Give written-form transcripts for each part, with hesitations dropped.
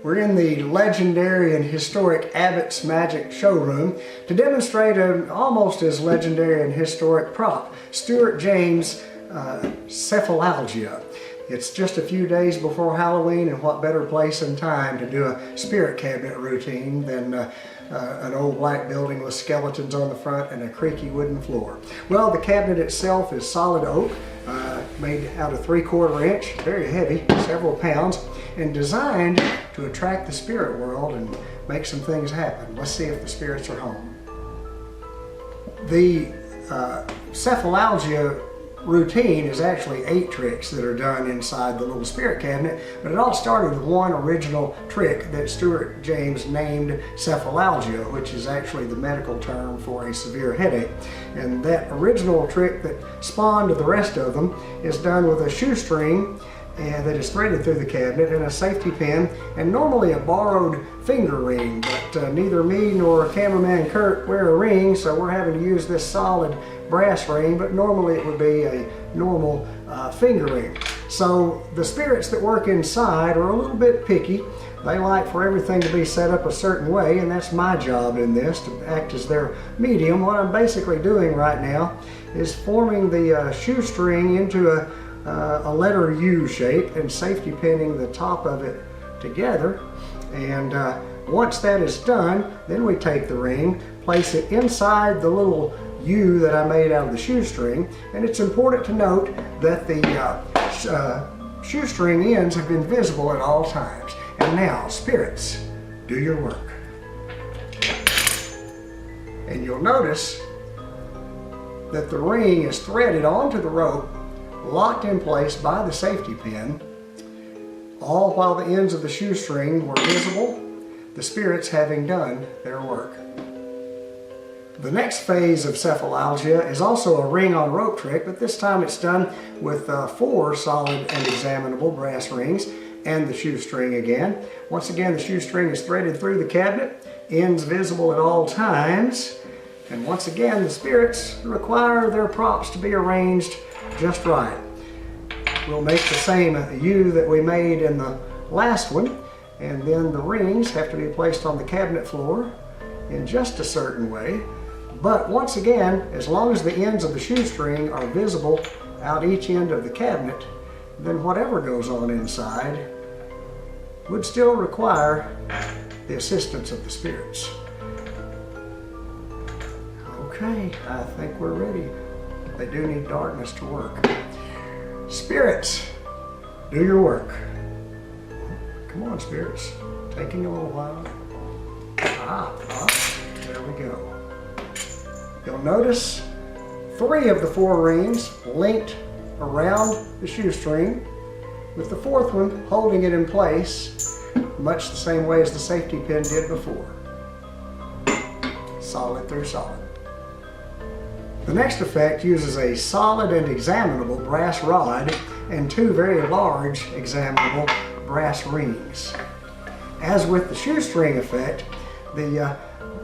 We're in the legendary and historic Abbott's Magic showroom to demonstrate an almost as legendary and historic prop, Stuart James' Sefalaljia. It's just a few days before Halloween, and what better place and time to do a spirit cabinet routine than an old black building with skeletons on the front and a creaky wooden floor. Well, the cabinet itself is solid oak, made out of 3/4 inch, very heavy, several pounds, and designed to attract the spirit world and make some things happen. Let's see if the spirits are home. The Sefalaljia routine is actually 8 tricks that are done inside the little spirit cabinet, but it all started with one original trick that Stuart James named Sefalaljia, which is actually the medical term for a severe headache. And that original trick that spawned the rest of them is done with a shoestring that is threaded through the cabinet and a safety pin and normally a borrowed finger ring, but neither me nor cameraman Kurt wear a ring, so we're having to use this solid brass ring, but normally it would be a normal finger ring. So the spirits that work inside are a little bit picky. They like for everything to be set up a certain way, and that's my job in this, to act as their medium. What I'm basically doing right now is forming the shoestring into a letter U shape and safety pinning the top of it together. And once that is done, then we take the ring, place it inside the little U that I made out of the shoestring. And it's important to note that the shoestring ends have been visible at all times. And now, spirits, do your work. And you'll notice that the ring is threaded onto the rope, locked in place by the safety pin, all while the ends of the shoestring were visible, the spirits having done their work. The next phase of Sefalaljia is also a ring on rope trick, but this time it's done with 4 solid and examinable brass rings and the shoestring again. Once again, the shoestring is threaded through the cabinet, ends visible at all times, and once again the spirits require their props to be arranged just right. We'll make the same U that we made in the last one, and then the rings have to be placed on the cabinet floor in just a certain way. But once again, as long as the ends of the shoestring are visible out each end of the cabinet, then whatever goes on inside would still require the assistance of the spirits. Okay, I think we're ready. They do need darkness to work. Spirits, do your work. Come on, spirits. Taking a little while. There we go. You'll notice 3 of the 4 rings linked around the shoestring, with the 4th one holding it in place, much the same way as the safety pin did before. Solid through solid. The next effect uses a solid and examinable brass rod and 2 very large examinable brass rings. As with the shoestring effect, the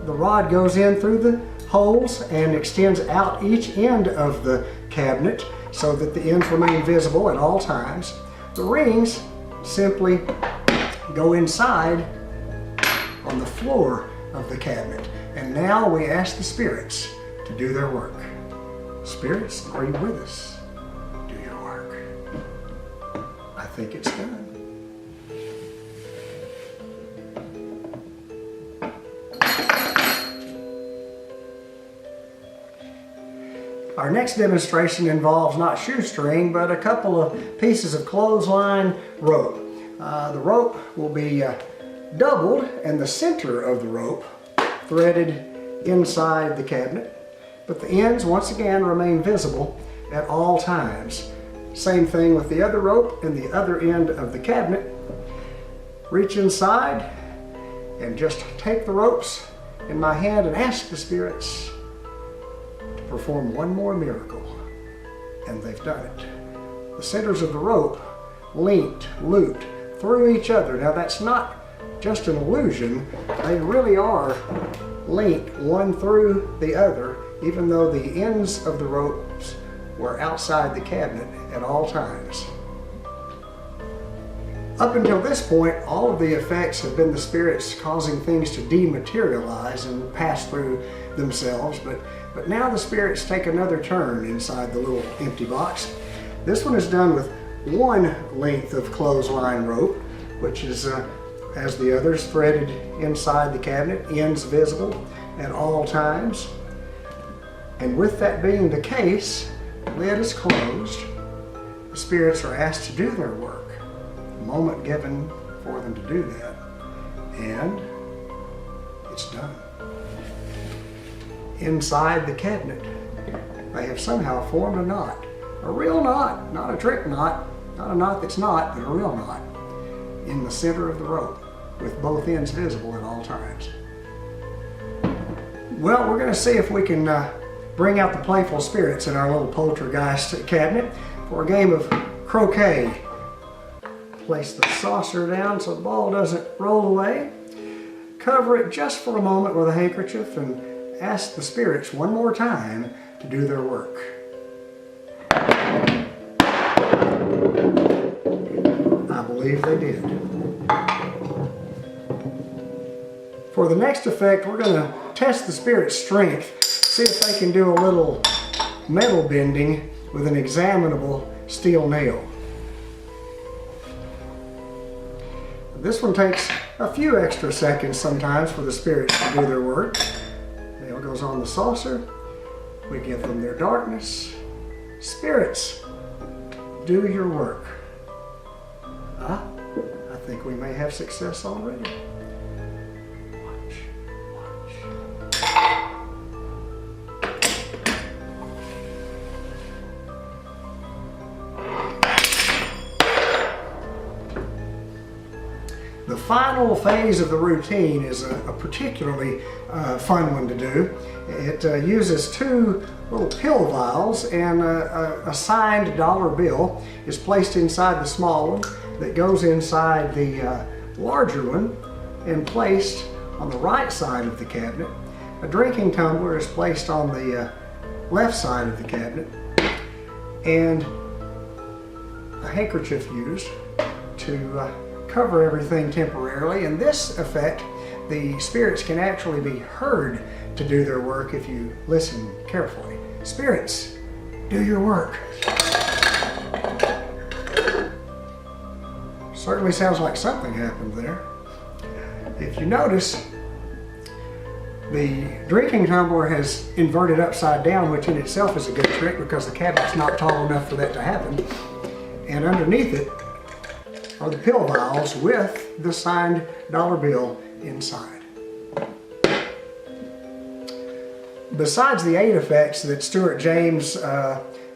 rod goes in through the holes and extends out each end of the cabinet so that the ends remain visible at all times. The rings simply go inside on the floor of the cabinet. And now we ask the spirits to do their work. Spirits, are you with us? Do your work. I think it's done. Our next demonstration involves not shoestring, but a couple of pieces of clothesline rope. The rope will be doubled and the center of the rope threaded inside the cabinet, but the ends once again remain visible at all times. Same thing with the other rope and the other end of the cabinet. Reach inside and just take the ropes in my hand and ask the spirits to perform one more miracle. And they've done it. The centers of the rope linked, looped through each other. Now that's not just an illusion. They really are linked one through the other, even though the ends of the ropes were outside the cabinet at all times. Up until this point, all of the effects have been the spirits causing things to dematerialize and pass through themselves, but now the spirits take another turn inside the little empty box. This one is done with one length of clothesline rope, which is, as the others, threaded inside the cabinet, ends visible at all times. And with that being the case, the lid is closed. The spirits are asked to do their work. A moment given for them to do that, and it's done. Inside the cabinet, they have somehow formed a knot. A real knot, not a trick knot, not a knot that's not, but a real knot, in the center of the rope, with both ends visible at all times. Well, we're going to see if we can bring out the playful spirits in our little Poltergeist cabinet for a game of croquet. Place the saucer down so the ball doesn't roll away. Cover it just for a moment with a handkerchief and ask the spirits one more time to do their work. I believe they did. For the next effect, we're going to test the spirit's strength, see if they can do a little metal bending with an examinable steel nail. This one takes a few extra seconds sometimes for the spirits to do their work. Nail goes on the saucer. We give them their darkness. Spirits, do your work. I think we may have success already. Watch. The final phase of the routine is a particularly fun one to do. It uses two little pill vials, and a signed dollar bill is placed inside the small one that goes inside the larger one and placed on the right side of the cabinet. A drinking tumbler is placed on the left side of the cabinet, and a handkerchief used to cover everything temporarily. In this effect, the spirits can actually be heard to do their work if you listen carefully. Spirits, do your work. Certainly sounds like something happened there. If you notice, the drinking tumbler has inverted upside down, which in itself is a good trick because the cabinet's not tall enough for that to happen. And underneath it are the pill vials with the signed dollar bill inside. Besides the 8 effects that Stuart James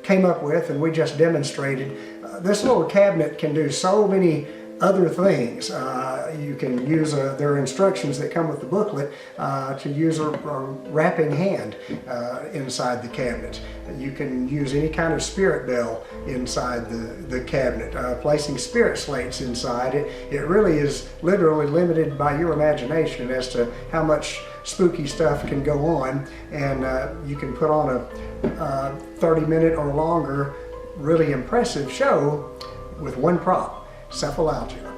came up with and we just demonstrated, this little cabinet can do so many other things. You can use there are instructions that come with the booklet to use a wrapping hand inside the cabinet. You can use any kind of spirit bell inside the cabinet, placing spirit slates inside it. It really is literally limited by your imagination as to how much spooky stuff can go on, and you can put on a 30-minute or longer really impressive show with one prop, Sefalaljia.